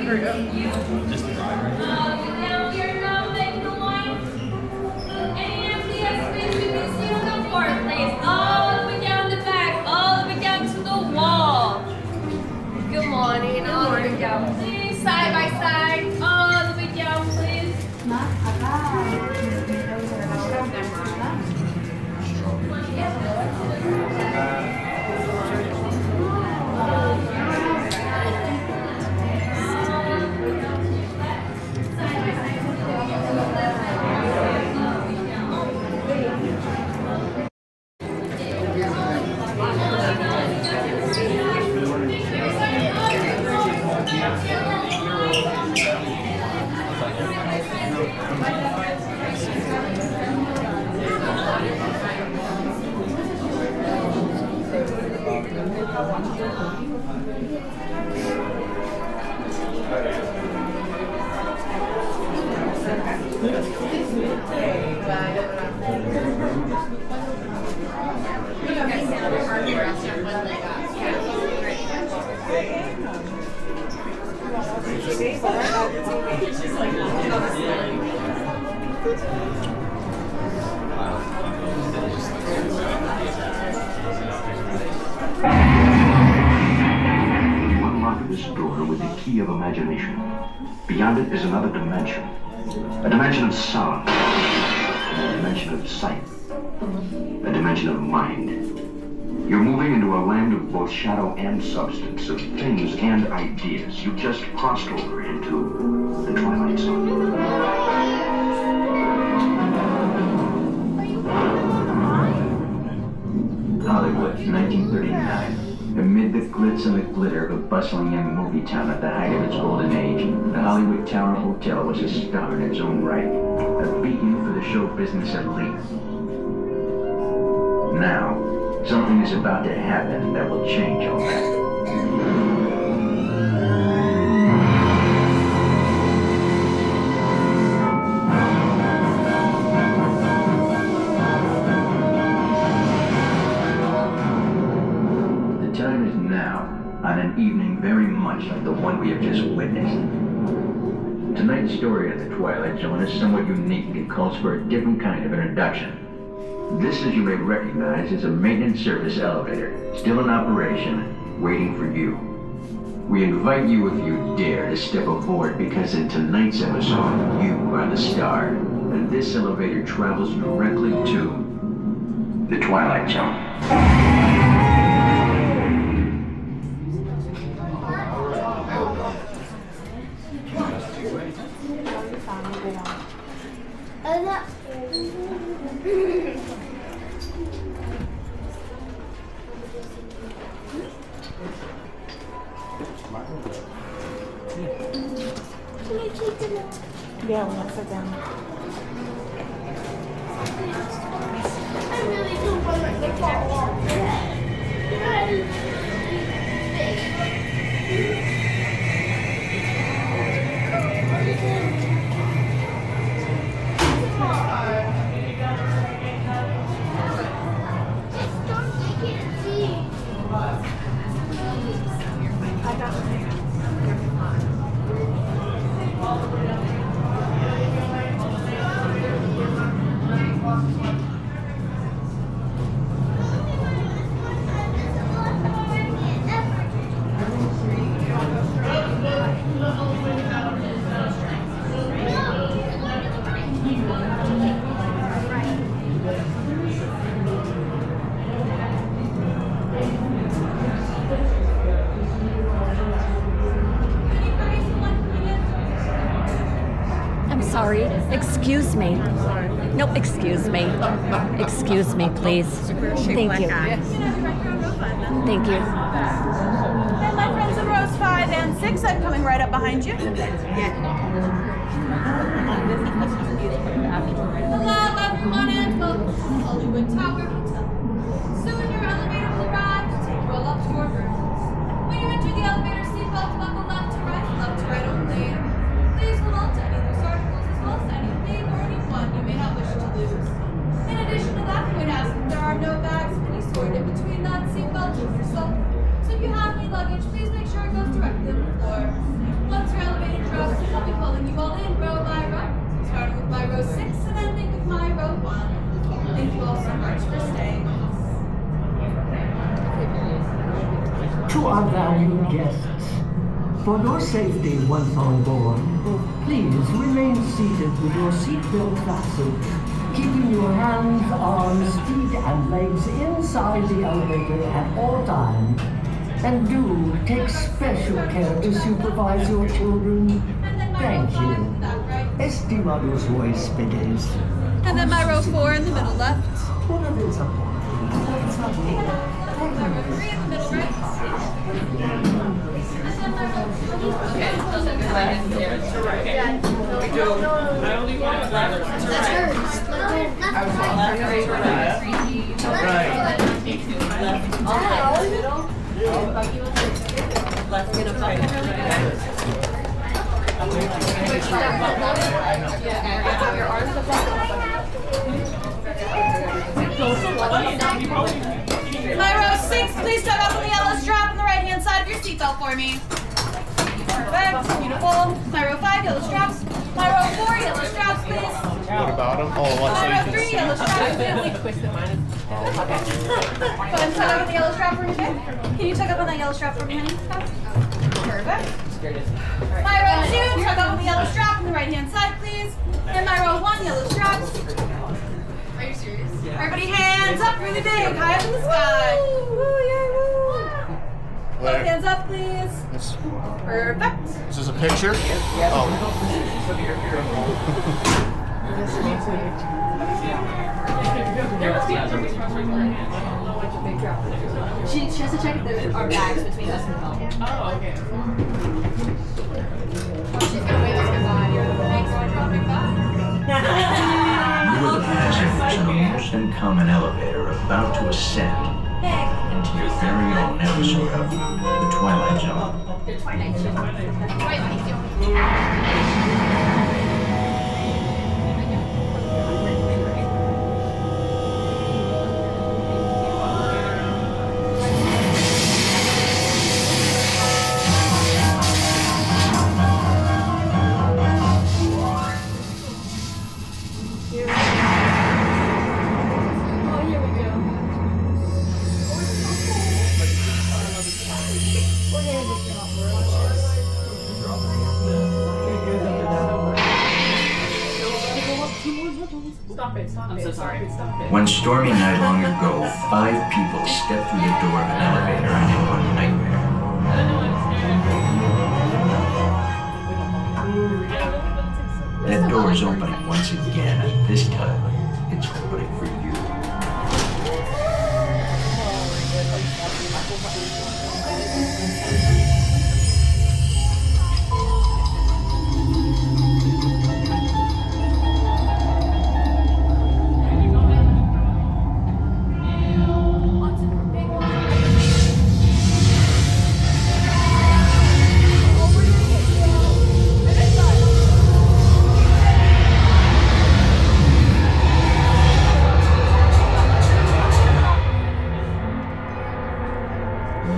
Just the driver. Now we are now making a line. Any empty space we can see on the floor, please. All the way down the back, all the way down to the wall. Good morning. All the way down, please. Side by side. All the way down, please. Unlock this door with the key of imagination. Beyond it is another dimension. A dimension of sound. A dimension of sight. A dimension of mind. You're moving into a land of both shadow and substance, of things and ideas. You've just crossed over into the Twilight Zone. Hollywood, 1939. Amid the glitz and the glitter of a bustling young movie town at the height of its golden age, the Hollywood Tower Hotel was a star in its own right, a beacon for the show business elite. Now, something is about to happen that will change all that. The time is now, on an evening very much like the one we have just witnessed. Tonight's story of the Twilight Zone is somewhat unique and calls for a different kind of introduction. This, as you may recognize, is a maintenance service elevator, still in operation, waiting for you. We invite you, if you dare, to step aboard because in tonight's episode, you are the star. And this elevator travels directly to the Twilight Zone. Yeah, we're not sit down. I really don't want to fall off. Sorry. Excuse me. No, excuse me. Excuse me, please. Thank you. Thank you. And my friends in rows 5 and 6, I'm coming right up behind you. Hello, everyone, and welcome to the Hollywood Tower Hotel. Soon your elevator will arrive to take you all up to your rooms. When you enter the elevator, seatbelts buckle left to right only. Please hold on to any loose articles as well as any big or anyone you may not wish to lose. In addition to that, we would ask that there are no bags of any sort in between that seatbelt and yourself. So if you have any luggage, please make sure it goes directly on the floor. Once your elevator valued guests. For your safety once on board, please remain seated with your seatbelt fastened, keeping your hands, arms, feet, and legs inside the elevator at all times. And do take special care to supervise your children. Thank you. Estimados huéspedes. And then my row 4 in the middle left. Una vez a bordo. My row 3 in the middle right. Okay, those are good. That's hers. My row 6, please tug up on the yellow strap on the right-hand side of your seatbelt for me. Perfect, beautiful. My row 5, yellow straps. My row 4, yellow straps, please. What about him? Oh, what, so My you row can 3, see. yellow straps, please. Go ahead and tug up on the yellow strap for me, babe. Can you tug up on that yellow strap for me, honey? Perfect. My row 2, tug up on the yellow strap on the right-hand side, please. And my row 1, yellow straps. Are you serious? Everybody hands up really big, high up in the sky. Woo, yay, woo. Both hands up, please. Perfect. Is this a picture? Oh. She has to check if there are bags between us and the phone. Oh, okay. She's gonna wave us goodbye. Thanks for dropping by. You are the passengers in a most uncommon elevator about to ascend into your very own episode of The Twilight Zone. I'm so sorry. One stormy night long ago, 5 people stepped through the door of an elevator and into a nightmare. That door is opening once again, and this time, it's opening for you.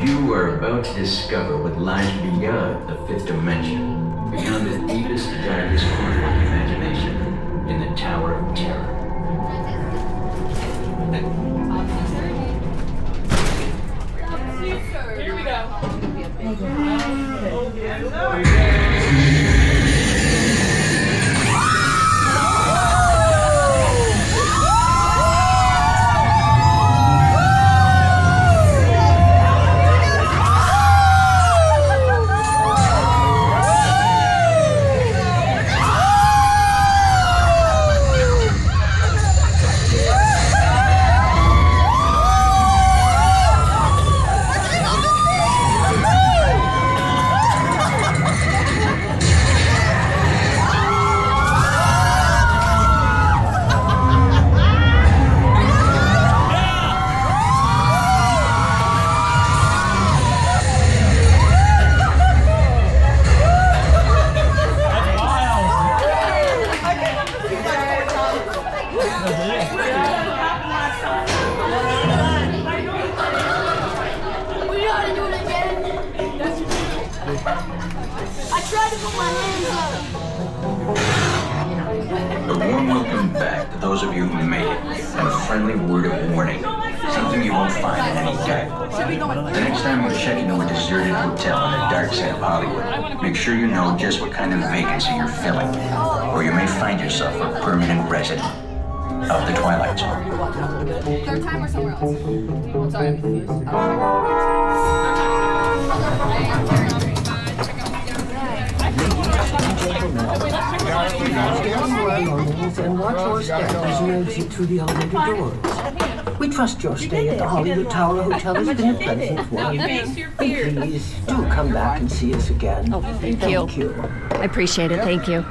You are about to discover what lies beyond the 5th dimension, beyond the deepest, darkest corner of imagination, in the Tower of Terror. Here we go. I tried to put my hands up. A warm welcome back to those of you who made it, and a friendly word of warning. Something you won't find in any guidebook. The next time you check into a deserted hotel on the dark side of Hollywood, make sure you know just what kind of vacancy you're filling, or you may find yourself a permanent resident of the Twilight Zone. Third time or somewhere else? Sorry, I'm confused. And watch your step as you exit through the elevator doors. We trust your stay at the Hollywood Tower Hotel has been a pleasant one. Please do come back and see us again. Oh, thank you. I appreciate it. Thank you.